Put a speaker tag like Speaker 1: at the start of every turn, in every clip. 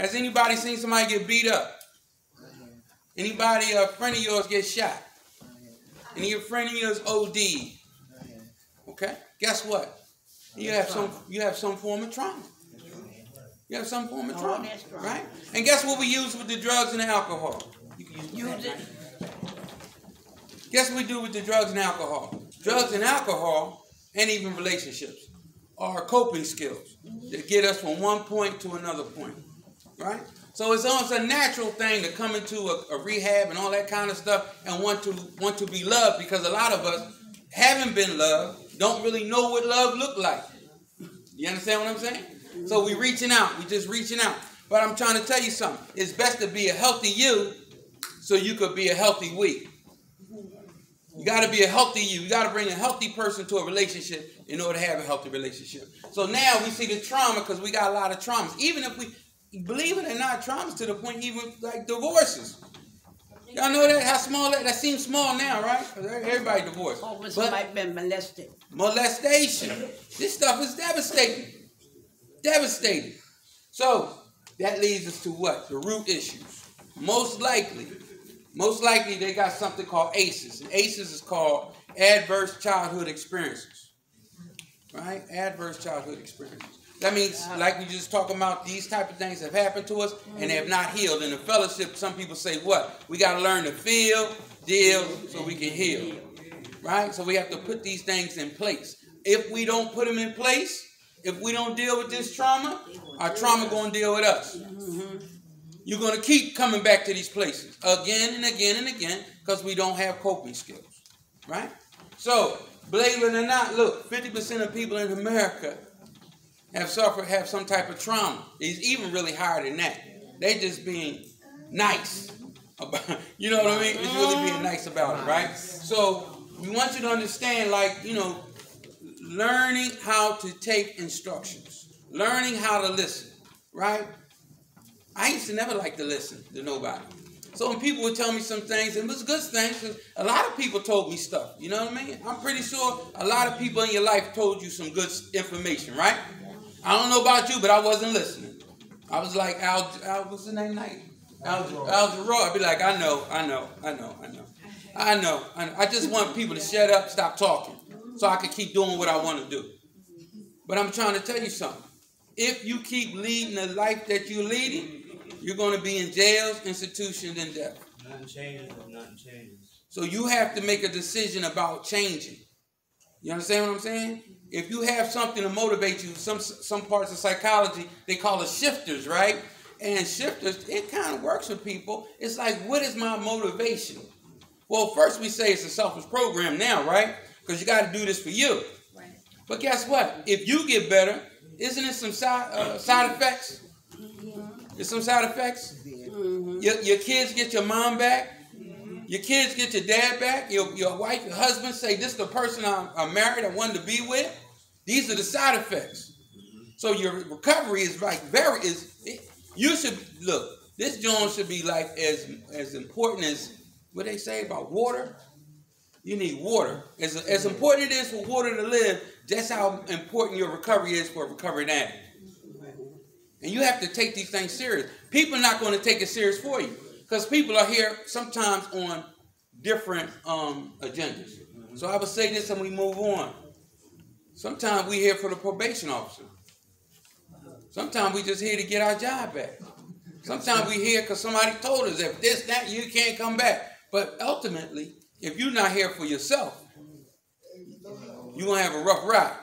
Speaker 1: Has anybody seen somebody get beat up? Anybody, a friend of yours get shot? Any of your friend of yours OD? Okay, guess what? You have some form of trauma. You have some form of trauma, right? And guess what we use with the drugs and the alcohol?
Speaker 2: Use it.
Speaker 1: Guess what we do with the drugs and alcohol? Drugs and alcohol, and even relationships, are coping skills that get us from one point to another point, right? So it's almost a natural thing to come into a rehab and all that kind of stuff and want to be loved, because a lot of us haven't been loved, don't really know what love looked like. You understand what I'm saying? So we reaching out. We just reaching out. But I'm trying to tell you something. It's best to be a healthy you so you could be a healthy we. You got to be a healthy you. You got to bring a healthy person to a relationship in order to have a healthy relationship. So now we see the trauma because we got a lot of traumas. Even if we, believe it or not, traumas to the point even like divorces. Y'all know that? How small that seems small now, right? Everybody divorced.
Speaker 2: Oh, but somebody been molested.
Speaker 1: Molestation. This stuff is devastating. Devastating. So that leads us to what? The root issues. Most likely they got something called ACEs. And ACEs is called adverse childhood experiences. Right? Adverse childhood experiences. That means, like we just talking about, these type of things have happened to us and they have not healed. In the fellowship, some people say what? We got to learn to feel, deal, so we can heal. Right? So we have to put these things in place. If we don't put them in place, if we don't deal with this trauma, our trauma going to deal with us. You're going to keep coming back to these places again and again and again because we don't have coping skills. Right? So, believe it or not, look, 50% of people in America have some type of trauma. It's even really higher than that. They just being nice about, you know what I mean? It's really being nice about it, right? So we want you to understand, like, you know, learning how to take instructions, learning how to listen, right? I used to never like to listen to nobody. So when people would tell me some things, it was good things, because a lot of people told me stuff, you know what I mean? I'm pretty sure a lot of people in your life told you some good information, right? I don't know about you, but I wasn't listening. I was like, what's the name? Al Jarreau. I'd be like, I know. I just want people to shut up, stop talking, so I can keep doing what I want to do. But I'm trying to tell you something. If you keep leading the life that you're leading, you're going to be in jails, institutions, and death.
Speaker 3: Nothing changes.
Speaker 1: So you have to make a decision about changing. You understand what I'm saying? If you have something to motivate you, some parts of psychology, they call it shifters, right? And shifters, it kind of works with people. It's like, what is my motivation? Well, first we say it's a selfish program now, right? Because you got to do this for you. Right. But guess what? If you get better, isn't it some side effects? There's some side effects. Your kids get your mom back. Your kids get your dad back. Your wife, your husband say, this is the person I'm married, I wanted to be with. These are the side effects. So your recovery is like you should, look, this joint should be like as important as what they say about water. You need water. As important it is for water to live, that's how important your recovery is for a recovering addict. And you have to take these things serious. People are not going to take it serious for you because people are here sometimes on different agendas. So I would say this and we move on. Sometimes we're here for the probation officer. Sometimes we just here to get our job back. Sometimes we're here because somebody told us if this, that, you can't come back. But ultimately, if you're not here for yourself, you're going to have a rough ride.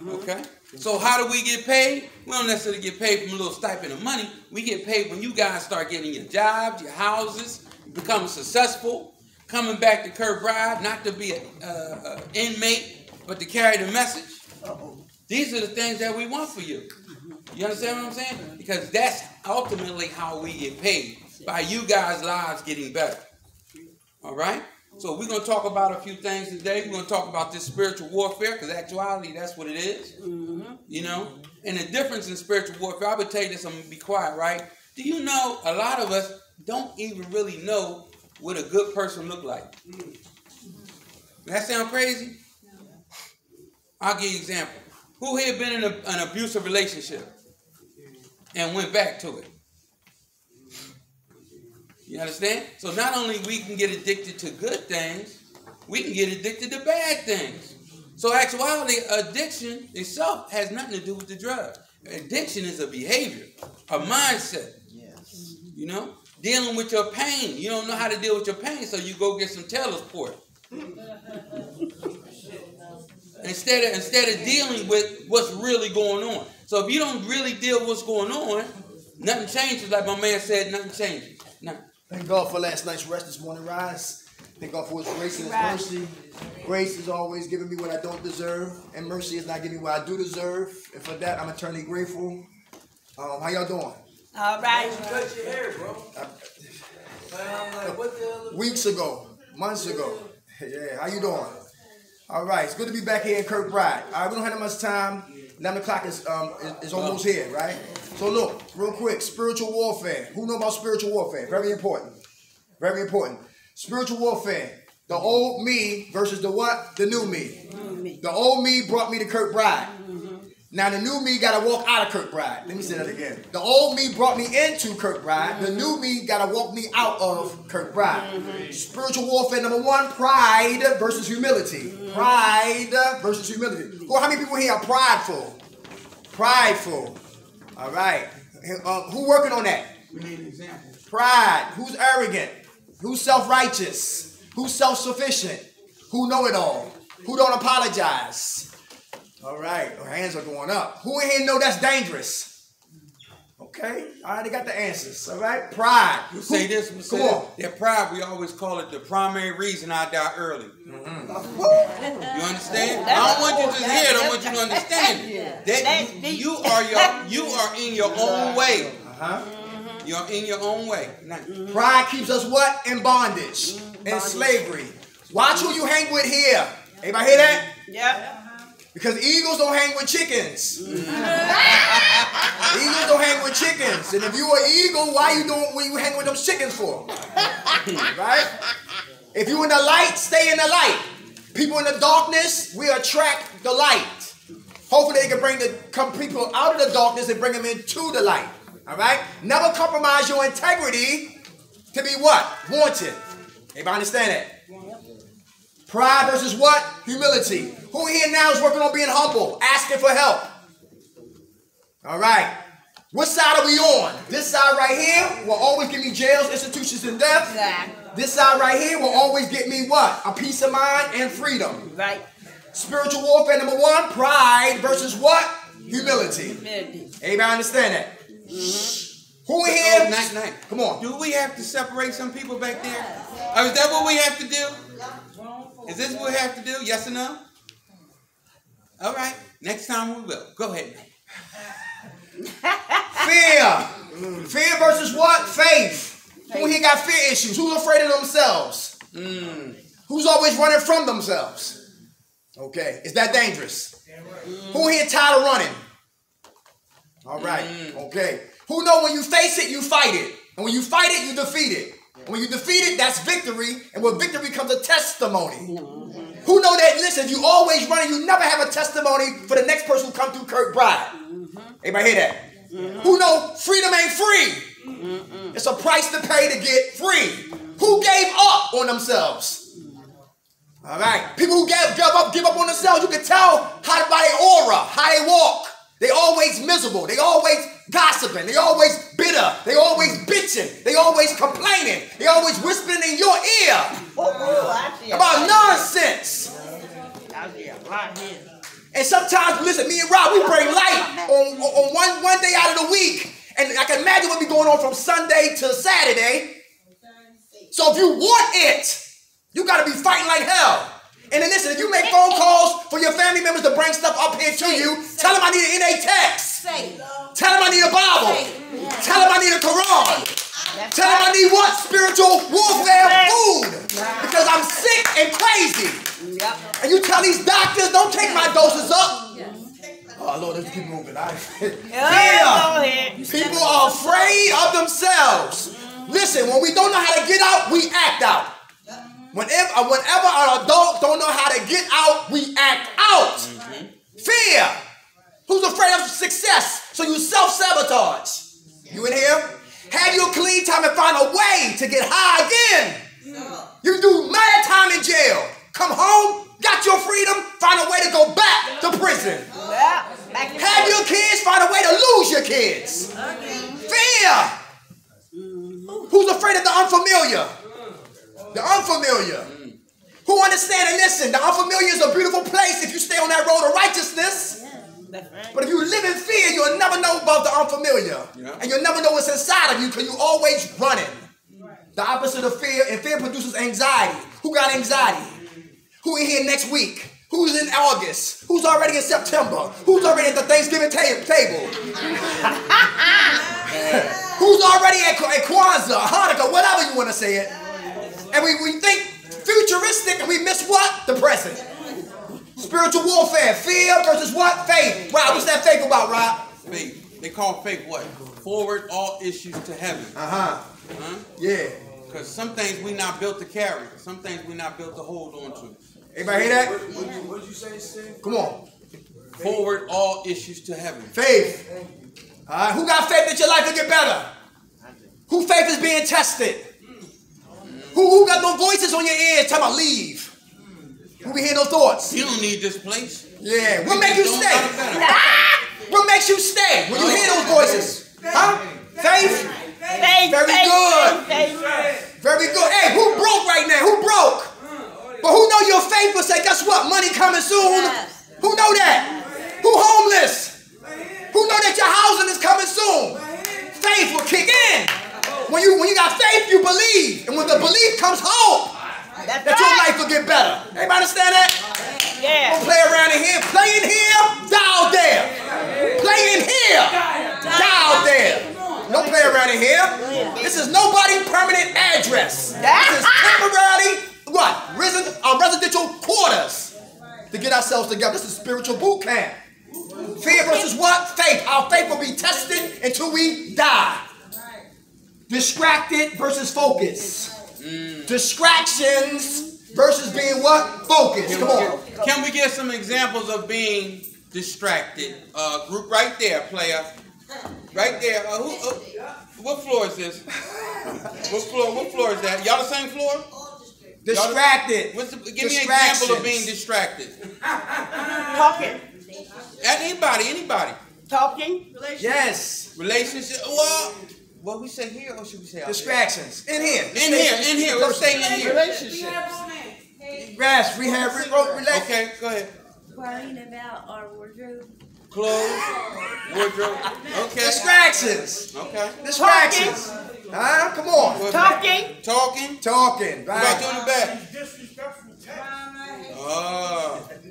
Speaker 1: Okay? So how do we get paid? We don't necessarily get paid from a little stipend of money. We get paid when you guys start getting your jobs, your houses, becoming successful, coming back to Kirkbride, not to be an inmate, but to carry the message. These are the things that we want for you. You understand what I'm saying? Because that's ultimately how we get paid, by you guys' lives getting better. All right? So we're going to talk about a few things today. We're going to talk about this spiritual warfare, because actually that's what it is. You know? And the difference in spiritual warfare, I would tell you this, I'm going to be quiet, right? Do you know a lot of us don't even really know what a good person look like? That sound crazy? I'll give you an example. Who here been in an abusive relationship and went back to it? You understand? So not only we can get addicted to good things, we can get addicted to bad things. So actuality, addiction itself has nothing to do with the drug. Addiction is a behavior, a mindset.
Speaker 2: Yes.
Speaker 1: You know? Dealing with your pain. You don't know how to deal with your pain, so you go get some Taylor's port. Instead of dealing with what's really going on. So if you don't really deal with what's going on, nothing changes. Like my man said, nothing changes. Nothing.
Speaker 4: Thank God for last night's rest, this morning rise. Thank God for His grace and His mercy. Grace is always giving me what I don't deserve, and mercy is not giving me what I do deserve. And for that, I'm eternally grateful. How y'all doing?
Speaker 2: All right.
Speaker 3: Cut your hair, bro. I'm like, what the hell?
Speaker 4: Weeks ago, months ago. Yeah, how you doing? All right, it's good to be back here in Kirkbride. All right, we don't have that much time. 11 o'clock is almost here, right? So look, real quick, spiritual warfare. Who know about spiritual warfare? Very important. Very important. Spiritual warfare. The old me versus the what? The new me. The old me brought me to Kirkbride. Now the new me got to walk out of Kirkbride. Let me say that again. The old me brought me into Kirkbride. The new me got to walk me out of Kirkbride. Spiritual warfare number one, pride versus humility. Pride versus humility. Well, how many people here are prideful? Prideful. All right. Who working on that?
Speaker 1: We need an example.
Speaker 4: Pride. Who's arrogant? Who's self-righteous? Who's self-sufficient? Who know it all? Who don't apologize? All right, our hands are going up. Who in here know that's dangerous? Okay, all right, they got the answers. All right, pride.
Speaker 1: We say this.
Speaker 4: Come on.
Speaker 1: That pride, we always call it the primary reason I die early. You understand? I don't want you to just hear it. I want you to understand it. That you are in your own way. You're in your own way.
Speaker 4: Pride keeps us what? In bondage, in slavery. Watch who you hang with here. Anybody hear that?
Speaker 2: Yep.
Speaker 4: Because eagles don't hang with chickens. Eagles don't hang with chickens. And if you an eagle, what you hang with them chickens for? Right? If you in the light, stay in the light. People in the darkness, we attract the light. Hopefully they can bring people out of the darkness and bring them into the light. All right? Never compromise your integrity to be what? Wanted. Everybody understand that? Pride versus what? Humility. Who here now is working on being humble, asking for help? All right. What side are we on? This side right here will always give me jails, institutions, and death.
Speaker 2: Exactly.
Speaker 4: This side right here will always get me what? A peace of mind and freedom.
Speaker 2: Right.
Speaker 4: Spiritual warfare number one, pride versus what? Humility.
Speaker 2: Humility.
Speaker 4: Everybody understand that? Who in here?
Speaker 1: Night.
Speaker 4: Come on.
Speaker 1: Do we have to separate some people back there? Is that what we have to do? Is this what we have to do? Yes or no? All right. Next time we will. Go ahead.
Speaker 4: Fear. Fear versus what? Faith. Who here got fear issues? Who's afraid of themselves? Who's always running from themselves? Okay. Is that dangerous? Who here tired of running? All right. Okay. Who know when you face it, you fight it. And when you fight it, you defeat it. And when you defeat it, that's victory. And with victory comes a testimony. Who know that, listen, if you always running, you never have a testimony for the next person who come through Kirkbride. Everybody hear that? Who know freedom ain't free? It's a price to pay to get free. Who gave up on themselves? All right. People who give up on themselves, you can tell by their aura, how they walk. They always miserable. They always gossiping. They always bitter. They always bitching. They always complaining. They always whispering in your ear about nonsense. And sometimes, listen, me and Rob, we bring light on one day out of the week. And I can imagine what be going on from Sunday to Saturday. So if you want it, you got to be fighting like hell. And then listen, if you make phone calls for your family members to bring stuff up here to you, tell them I need an NA text. Tell them I need a Bible. Tell them I need a Quran. Tell them I need what? Spiritual warfare food. Because I'm sick and crazy. And you tell these doctors, don't take my doses up. Oh, Lord, let's keep moving. Fear. People are afraid of themselves. Listen, when we don't know how to get out, we act out. Whenever an adult don't know how to get out, we act out. Fear. Who's afraid of success? So you self-sabotage. You in here? Have your clean time and find a way to get high again. You do mad time in jail. Come home, got your freedom, find a way to go back to prison. Have your kids, find a way to lose your kids. Fear. Who's afraid of the unfamiliar? The unfamiliar. Who understand and listen? The unfamiliar is a beautiful place if you stay on that road of righteousness. But if you live in fear, you'll never know about the unfamiliar. And you'll never know what's inside of you because you're always running. The opposite of fear, and fear produces anxiety. Who got anxiety? Who in here next week? Who's in August? Who's already in September? Who's already at the Thanksgiving table? Who's already at Kwanzaa, Hanukkah, whatever you want to say it. And we think futuristic and we miss what? The present. Spiritual warfare. Fear versus what? Faith. Rob, what's that faith about, Rob?
Speaker 1: Faith. They call faith what? Forward all issues to heaven.
Speaker 4: Yeah.
Speaker 1: Because some things we not built to carry. Some things we not built to hold on to.
Speaker 4: Everybody hear that?
Speaker 3: What did you say, Steve?
Speaker 4: Come on.
Speaker 1: Forward all issues to heaven.
Speaker 4: Faith. Who got faith that your life will get better? Who faith is being tested? Who got no voices on your ears telling you leave? Who be hearing those thoughts?
Speaker 1: You don't need this place.
Speaker 4: Yeah. What makes you stay? What makes you stay when you hear those voices? Huh? Faith? Very good. Very good. Hey, who broke right now? Who broke? But who know your faith will say, guess what? Money coming soon. Who know that? Who homeless? Who know that your housing is coming soon? Faith will kick in. When you got faith, you believe. And when the belief comes hope, that your life will get better. Everybody understand that?
Speaker 2: Yeah.
Speaker 4: Don't play around in here. Play in here, die out there. Play in here, die out there. Don't play around in here. This is nobody's permanent address. This is temporary, what? Residential quarters to get ourselves together. This is spiritual boot camp. Fear versus what? Faith. Our faith will be tested until we die. Distracted versus focus. Distractions versus being what? Focused. Come on.
Speaker 1: Can we get some examples of being distracted? Group right there, player. Right there. What floor is this? What floor is that? Y'all the same floor?
Speaker 4: Distracted.
Speaker 1: Give me an example of being distracted.
Speaker 2: Talking.
Speaker 1: Anybody.
Speaker 2: Talking.
Speaker 4: Yes.
Speaker 1: Relationship. What we say here or should we say out
Speaker 4: distractions?
Speaker 1: There?
Speaker 4: In here.
Speaker 1: In here. Let's stay in here.
Speaker 2: Relationships.
Speaker 4: Yes, rehab, relationship.
Speaker 1: Okay, go ahead.
Speaker 5: Worrying about our wardrobe.
Speaker 1: Clothes, wardrobe. Okay.
Speaker 4: Distractions.
Speaker 1: Okay.
Speaker 4: Distractions. Come on.
Speaker 1: Talking.
Speaker 4: Right.
Speaker 1: About doing the back.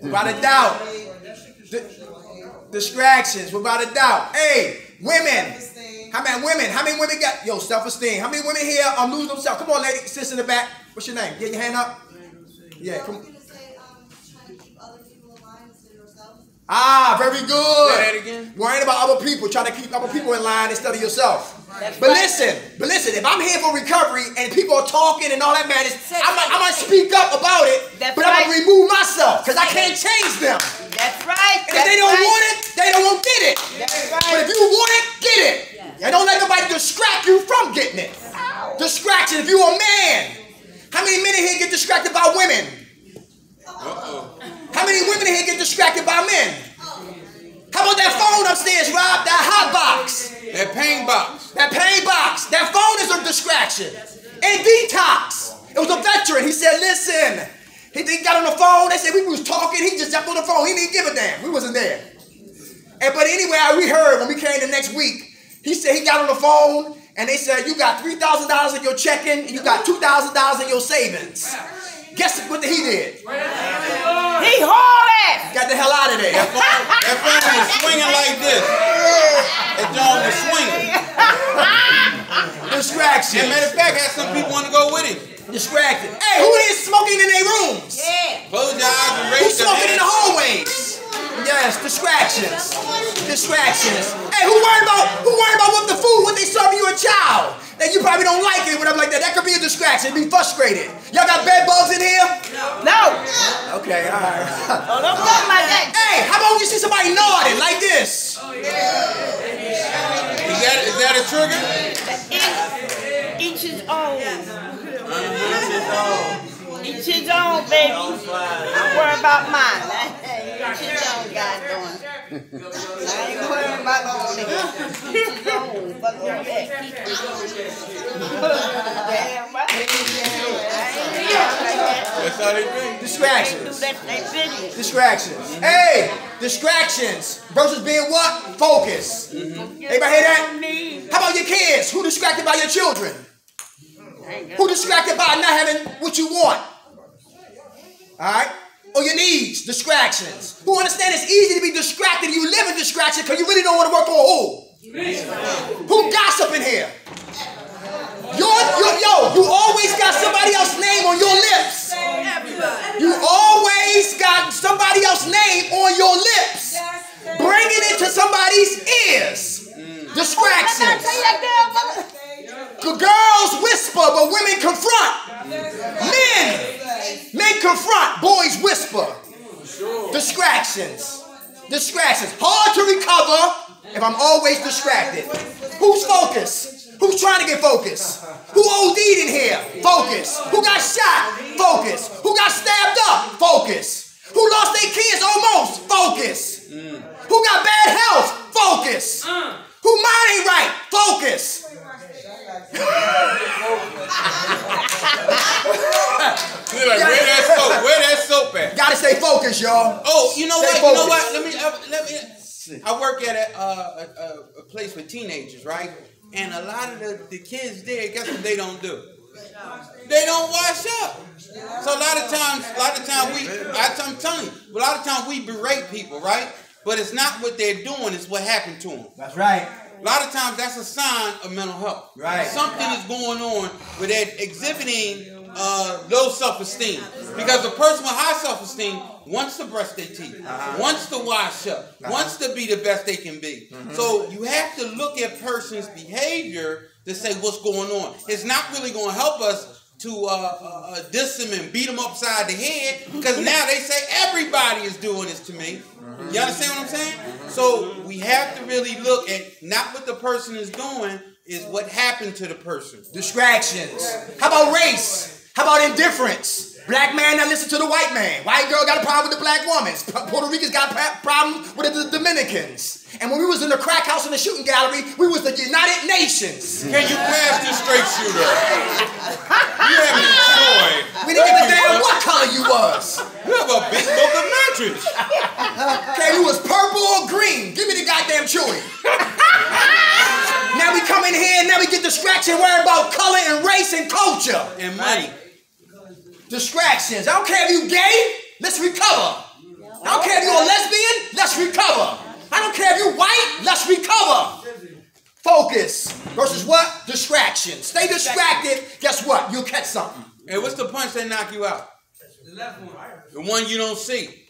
Speaker 4: Without a doubt. Distractions. Without a doubt. Hey, women. How many women got self-esteem? How many women here losing themselves? Come on, lady, sis in the back. What's your name? Get your hand up. Yeah, come on. Very good.
Speaker 1: Say that again.
Speaker 4: Worrying about other people, trying to keep other people in line instead of yourself. But listen, if I'm here for recovery and people are talking and all that madness, I might speak up about it, but I'm gonna remove myself because I can't change them.
Speaker 2: That's right.
Speaker 4: And if they don't want it, they don't want to get it.
Speaker 2: That's right.
Speaker 4: But if you want it, get it. And don't let nobody distract you from getting it. Distraction. If you're a man, how many men in here get distracted by women? How many women in here get distracted by men? How about that phone upstairs, Rob? That hot box.
Speaker 1: That pain box.
Speaker 4: That phone is a distraction. And detox. It was a veteran. He said, listen. He got on the phone. They said we was talking. He just jumped on the phone. He didn't give a damn. We wasn't there. But anyway, we heard when we came the next week. He said he got on the phone and they said, you got $3,000 in your checking and you got $2,000 in your savings. Guess what he did?
Speaker 2: He hauled it.
Speaker 4: Got the hell out of there.
Speaker 1: That phone was swinging like this. That John was swinging.
Speaker 4: Distraction.
Speaker 1: As a matter of fact, had some people want to go with him.
Speaker 4: Distracted. Hey, who is smoking in their rooms?
Speaker 2: Yeah.
Speaker 1: Close your eyes and raise
Speaker 4: Who's
Speaker 1: your
Speaker 4: smoking in
Speaker 1: hand.
Speaker 4: the hallways? Yes, distractions. Hey, who worried about what the food, what they serve you a child? That you probably don't like it, whatever like that. That could be a distraction. Be frustrated. Y'all got bed bugs in here?
Speaker 2: No.
Speaker 4: Okay, all right.
Speaker 2: Oh, don't talk like that.
Speaker 4: Hey, how about when you see somebody nodding like this?
Speaker 1: He that a trigger?
Speaker 2: Each his own. Each his own, baby. I'm worried about mine. Each his own, God doing. I ain't worried about all that. Each his own. But look at that. Damn right.
Speaker 1: That's how they be.
Speaker 4: Distractions.
Speaker 2: That's their business.
Speaker 4: Distractions. Hey, distractions versus being what? Focus. Everybody hear that? How about your kids? Who distracted by your children? Who distracted by not having what you want? All right? Or your needs, distractions. Who understand it's easy to be distracted? You live in distraction because you really don't want to work on who? Who gossip in here? You always got somebody else's name on your lips. You always got somebody else's name on your lips. Bringing it to somebody's ears. Distractions. Girls whisper, but women confront. Men confront, boys whisper. Distractions. Hard to recover if I'm always distracted. Who's focused? Who's trying to get focused? Who OD'd in here? Focus. Who got shot? Focus. Who got stabbed up? Focus. Who lost their kids almost? Focus. Who got bad health? Focus. Who mind ain't right? Focus.
Speaker 1: Like, where that soap at?
Speaker 4: Gotta stay focused, y'all.
Speaker 1: Oh, you know
Speaker 4: Stay
Speaker 1: what? You know
Speaker 4: focused.
Speaker 1: what? Let me. I work at a place for teenagers, right? And a lot of the kids there, guess what they don't do? They don't wash up. So a lot of times I'm telling you, a lot of times we berate people, right? But it's not what they're doing, it's what happened to them.
Speaker 4: That's right.
Speaker 1: A lot of times that's a sign of mental health.
Speaker 4: Right.
Speaker 1: Something is going on where they're exhibiting low self-esteem. Because a person with high self-esteem wants to brush their teeth, wants to wash up, wants to be the best they can be. So you have to look at person's behavior to say what's going on. It's not really going to help us to diss them and beat them upside the head, because now they say everybody is doing this to me. You understand what I'm saying? So we have to really look at not what the person is doing, is what happened to the person.
Speaker 4: Distractions. How about race? How about indifference? Black man that listen to the white man. White girl got a problem with the black woman. Puerto Ricans got a problem with the Dominicans. And when we was in the crack house in the shooting gallery, we was the United Nations.
Speaker 1: Can you pass this straight shooter? You have a joy.
Speaker 4: We didn't give a damn what color you was.
Speaker 1: You have a big book of mattress.
Speaker 4: Okay, you was purple or green. Give me the goddamn chewy. Now we come in here and now we get distraction worrying about color and race and culture.
Speaker 1: And money.
Speaker 4: Distractions. I don't care if you gay, let's recover. I don't care if you're a lesbian, let's recover. I don't care if you're white, let's recover. Focus versus what? Distraction. Stay distracted, guess what? You'll catch something.
Speaker 1: Hey, what's the punch that knock you out? The one you don't see.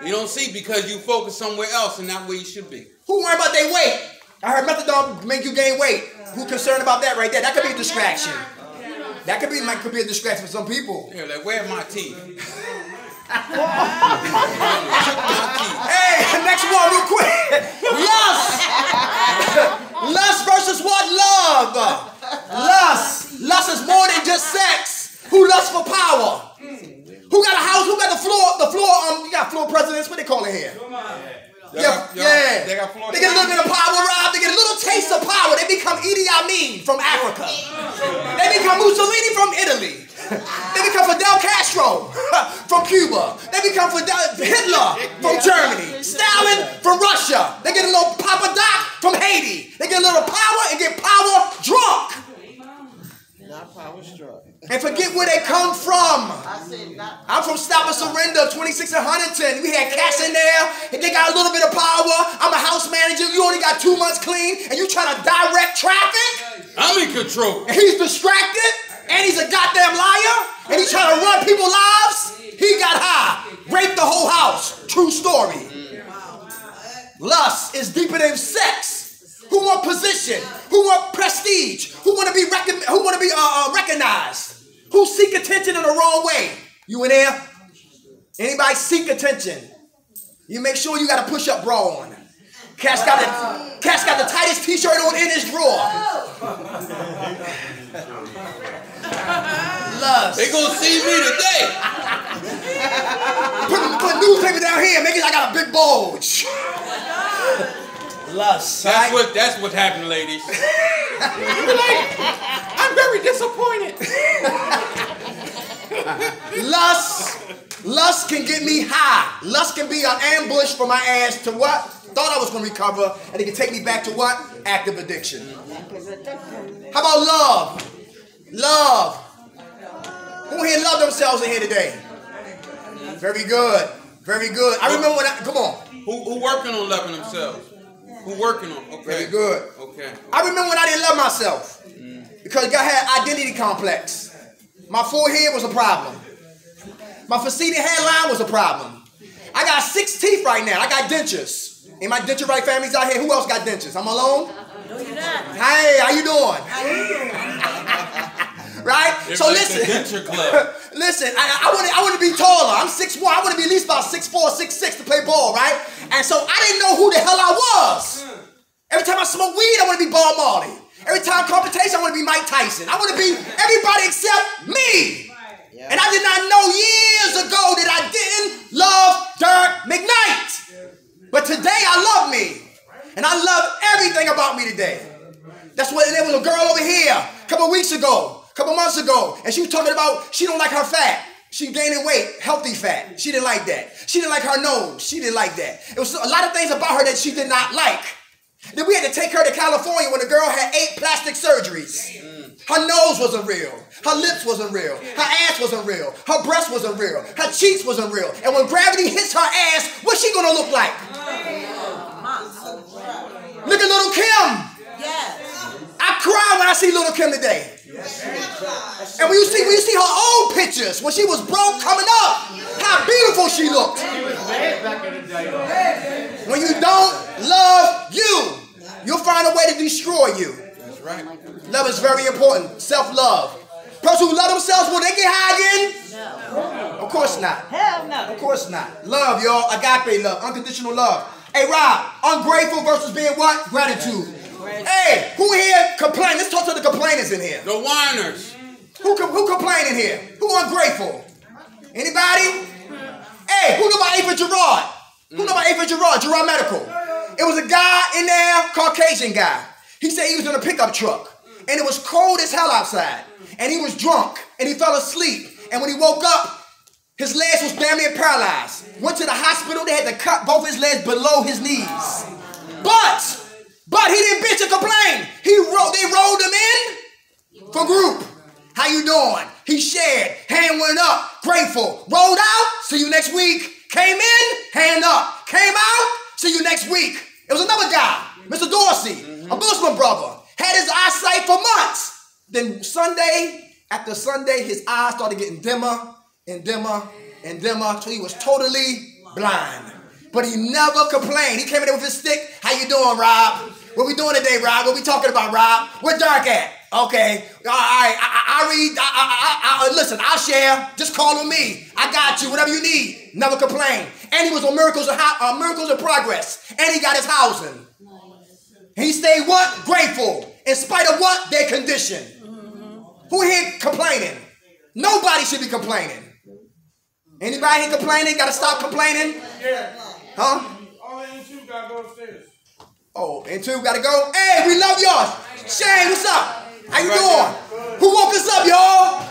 Speaker 1: You don't see because you focus somewhere else and not where you should be.
Speaker 4: Who worry about their weight? I heard methadone make you gain weight. Who concerned about that right there? That could be a distraction. That could be a distraction for some people.
Speaker 1: Yeah, like, where are my teeth?
Speaker 4: Hey, next one real quick. Lust. Lust versus what? Love. Lust. Lust is more than just sex. Who lusts for power? Who got a house? Who got the floor? You got floor presidents. What they call it here?
Speaker 1: They got floor.
Speaker 4: They get a little bit of power, Rob. They get a little taste of power. They become Idi Amin from Africa. They become Mussolini from Italy. They become Fidel Castro from Cuba. They become Hitler from Germany. Stalin from Russia. They get a little Papa Doc from Haiti. They get a little power and get power drunk.
Speaker 2: Not power struck.
Speaker 4: And forget where they come from. I'm from Stop and Surrender, 26 in Huntington. We had cats in there, and they got a little bit of power. I'm a house manager. You only got 2 months clean, and you trying to direct traffic?
Speaker 1: I'm in control.
Speaker 4: And he's distracted, and he's a goddamn liar, and he's trying to run people's lives. He got high, raped the whole house. True story. Lust is deeper than sex. Who want position? Who want prestige? Who want to be recognized? Who seek attention in the wrong way? You in there? Anybody seek attention? You make sure you got a push-up bra on. Cat's got the tightest t-shirt on in his drawer. Lust.
Speaker 1: They gonna see me today.
Speaker 4: Put a newspaper down here, make it like I got a big bulge. Lust.
Speaker 1: That's what happened, ladies. You be like, I'm very disappointed.
Speaker 4: Lust can get me high. Lust can be an ambush for my ass to what? Thought I was going to recover, and it can take me back to what? Active addiction. How about love? Love. Who here love themselves in here today? Very good. Very good. I remember when come on.
Speaker 1: Who working on loving themselves? Who working on? Okay.
Speaker 4: Very good.
Speaker 1: Okay.
Speaker 4: I remember when I didn't love myself. Because I had identity complex. My forehead was a problem. My receding hairline was a problem. I got 6 teeth right now. I got dentures. In my denture right families out here, who else got dentures? I'm alone?
Speaker 2: No, you're not.
Speaker 4: Hey, how you doing? Right?
Speaker 1: It's
Speaker 4: So
Speaker 1: like
Speaker 4: listen.
Speaker 1: the denture club.
Speaker 4: Listen, I want to be taller. I'm 6'1". I want to be at least about 6'4", 6'6" to play ball, right? And so I didn't know who the hell I was. Every time I smoke weed, I want to be Bob Marley. Every time competition, I want to be Mike Tyson. I want to be everybody except me. And I did not know years ago that I didn't love Dirk McKnight. But today I love me. And I love everything about me today. That's what, there was a girl over here a couple weeks ago, a couple months ago, and she was talking about she don't like her fat. She gaining weight, healthy fat. She didn't like that. She didn't like her nose. She didn't like that. It was a lot of things about her that she did not like. Then we had to take her to California when the girl had 8 plastic surgeries. Her nose wasn't real. Her lips wasn't real. Her ass wasn't real. Her breast wasn't real. Her cheeks wasn't real. And when gravity hits her ass, what's she gonna look like? Look at Little Kim.
Speaker 2: Yes.
Speaker 4: I cry when I see Little Kim today. And when you see her old pictures, when she was broke coming up, how beautiful she looked. When you don't love you, you'll find a way to destroy you.
Speaker 1: That's right.
Speaker 4: Love is very important. Self-love. Person who love themselves, will they get high again?
Speaker 2: No.
Speaker 4: Of course not.
Speaker 2: Hell no.
Speaker 4: Of course not. Love, y'all. Agape love. Unconditional love. Hey, Rob. Ungrateful versus being what? Gratitude. Hey, who here complain? Let's talk to the complainers in here.
Speaker 1: The whiners.
Speaker 4: Who complaining here? Who ungrateful? Anybody? Hey, who know about Ava Gerard? Who know about Ava Gerard? Gerard Medical. It was a guy in there, Caucasian guy. He said he was in a pickup truck. And it was cold as hell outside. And he was drunk. And he fell asleep. And when he woke up, his legs was damn near paralyzed. Went to the hospital. They had to cut both his legs below his knees. But he didn't bitch or complain. They rolled him in for group. How you doing? He shared. Hand went up. Grateful. Rolled out. See you next week. Came in. Hand up. Came out. See you next week. It was another guy, Mr. Dorsey, a Muslim brother. Had his eyesight for months. Then Sunday after Sunday, his eyes started getting dimmer and dimmer and dimmer until he was totally blind. But he never complained. He came in there with his stick. How you doing, Rob? What we doing today, Rob? What we talking about, Rob? Where Dark at? Okay. All right. Listen, I'll share. Just call on me. I got you. Whatever you need. Never complain. And he was on Miracles in Progress. And he got his housing. And he stayed what? Grateful. In spite of what? Their condition. Who here complaining? Nobody should be complaining. Anybody here complaining? Got to stop complaining?
Speaker 3: Yeah.
Speaker 4: Huh?
Speaker 3: All in two gotta go upstairs.
Speaker 4: Oh, and 2 gotta go. Hey, we love y'all. Shane, what's up? How you doing? Who woke us up, y'all?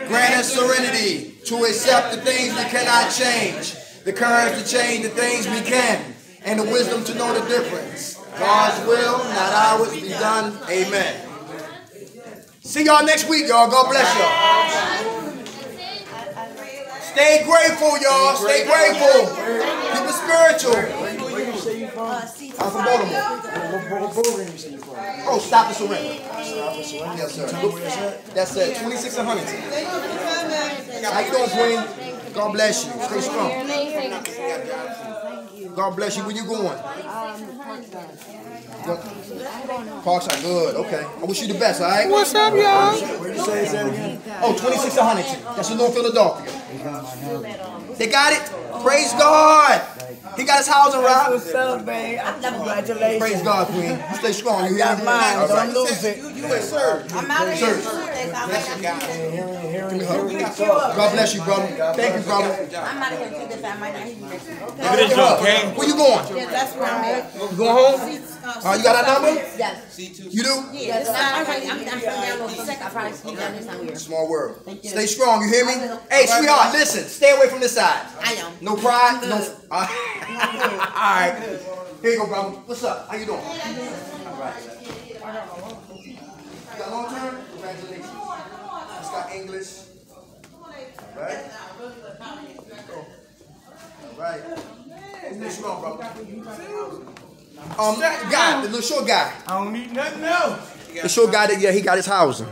Speaker 4: Grant us serenity to accept the things we cannot change, the courage to change the things we can, and the wisdom to know the difference. God's will, not ours, be done. Amen. See y'all next week, y'all. God bless y'all. Stay grateful, y'all. Stay grateful. Keep it spiritual. I'm from Baltimore. Oh, Stop the Surrender. Yes, sir. That's it. 2600. How you doing, Queen? God bless you. Stay strong. God bless you. Where you going? Parkside. Good. Okay. I wish you the best, all right?
Speaker 6: What's up, y'all?
Speaker 3: Where you say that again?
Speaker 4: Oh, 2600. That's in North Philadelphia. They got it? Praise God. He got his housing, Rob.
Speaker 2: What's up, babe? Congratulations.
Speaker 4: Praise God, Queen. You stay strong. You
Speaker 2: got
Speaker 4: hear me?
Speaker 2: mine.
Speaker 4: All
Speaker 2: Don't
Speaker 4: right.
Speaker 2: lose it.
Speaker 1: You ain't served.
Speaker 2: I'm out of here.
Speaker 4: God bless you, brother. Thank you, brother.
Speaker 2: I'm out of here too, because I might not hear you.
Speaker 4: Pick her up. Where you going?
Speaker 2: Yes, that's where I'm at.
Speaker 4: You going home? You got our number?
Speaker 2: Yes.
Speaker 4: You do?
Speaker 2: Yes. I'm from down on the second. I'll probably sneak down this time here.
Speaker 4: Small world. Stay strong. You hear me? Hey, sweetheart, listen. Stay away from this side.
Speaker 2: I know.
Speaker 4: No pride. No. All right. Here you go, brother. What's up? How you doing? All right. You got long term? Congratulations. Just got English. All right. All right. Stay strong, brother. Guy, the little short guy.
Speaker 3: I don't need nothing else.
Speaker 4: The short guy that he got his housing.